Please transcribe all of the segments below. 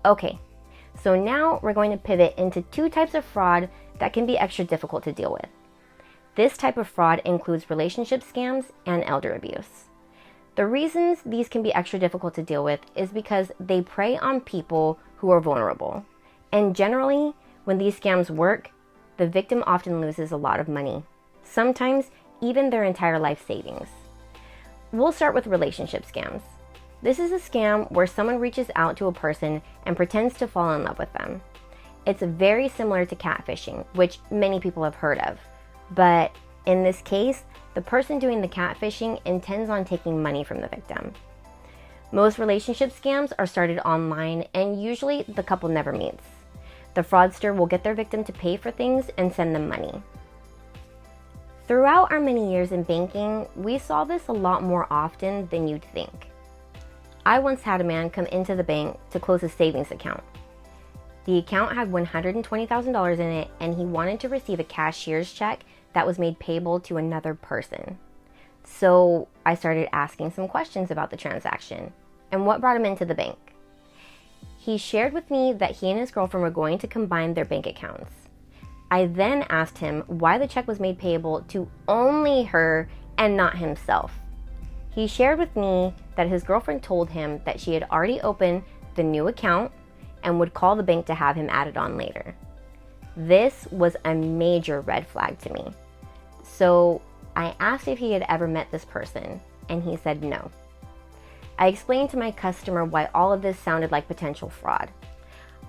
Okay, so now we're going to pivot into two types of fraud that can be extra difficult to deal with. This type of fraud includes relationship scams and elder abuse. The reasons these can be extra difficult to deal with is because they prey on people who are vulnerable. And generally, when these scams work, the victim often loses a lot of money, sometimes even their entire life savings. We'll start with relationship scams. This is a scam where someone reaches out to a person and pretends to fall in love with them. It's very similar to catfishing, which many people have heard of. But in this case, the person doing the catfishing intends on taking money from the victim. Most relationship scams are started online, and usually the couple never meets. The fraudster will get their victim to pay for things and send them money. Throughout our many years in banking, we saw this a lot more often than you'd think. I once had a man come into the bank to close a savings account. The account had $120,000 in it, and he wanted to receive a cashier's check that was made payable to another person. So I started asking some questions about the transaction and what brought him into the bank. He shared with me that he and his girlfriend were going to combine their bank accounts. I then asked him why the check was made payable to only her and not himself. He shared with me that his girlfriend told him that she had already opened the new account and would call the bank to have him added on later. This was a major red flag to me. So I asked if he had ever met this person, and he said no. I explained to my customer why all of this sounded like potential fraud.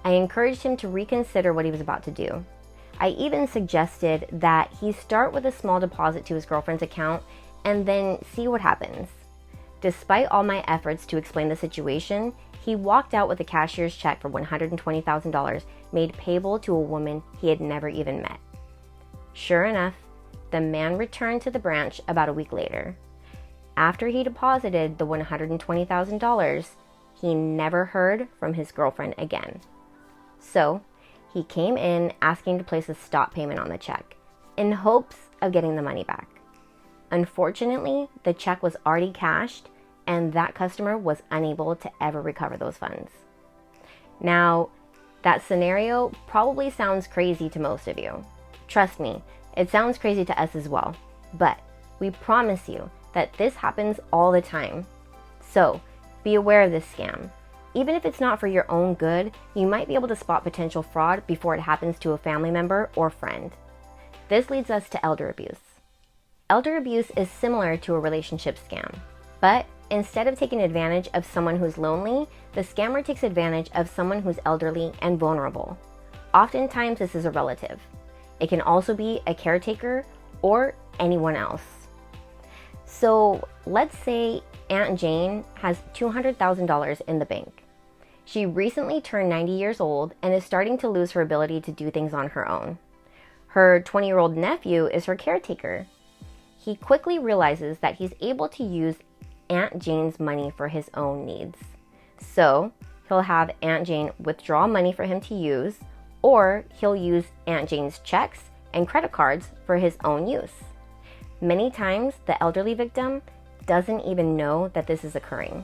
I encouraged him to reconsider what he was about to do. I even suggested that he start with a small deposit to his girlfriend's account and then see what happens. Despite all my efforts to explain the situation, he walked out with a cashier's check for $120,000 made payable to a woman he had never even met. Sure enough, the man returned to the branch about a week later. After he deposited the $120,000, he never heard from his girlfriend again. So he came in asking to place a stop payment on the check in hopes of getting the money back. Unfortunately, the check was already cashed, and that customer was unable to ever recover those funds. Now, that scenario probably sounds crazy to most of you. Trust me, it sounds crazy to us as well, but we promise you that this happens all the time. So, be aware of this scam. Even if it's not for your own good, you might be able to spot potential fraud before it happens to a family member or friend. This leads us to elder abuse. Elder abuse is similar to a relationship scam, but instead of taking advantage of someone who's lonely, the scammer takes advantage of someone who's elderly and vulnerable. Oftentimes, this is a relative. It can also be a caretaker or anyone else. So let's say Aunt Jane has $200,000 in the bank. She recently turned 90 years old and is starting to lose her ability to do things on her own. Her 20-year-old nephew is her caretaker. He quickly realizes that he's able to use Aunt Jane's money for his own needs. So he'll have Aunt Jane withdraw money for him to use, or he'll use Aunt Jane's checks and credit cards for his own use. Many times, the elderly victim doesn't even know that this is occurring.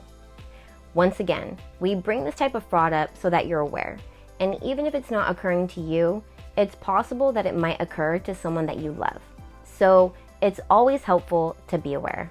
Once again, we bring this type of fraud up so that you're aware. And even if it's not occurring to you, it's possible that it might occur to someone that you love. So it's always helpful to be aware.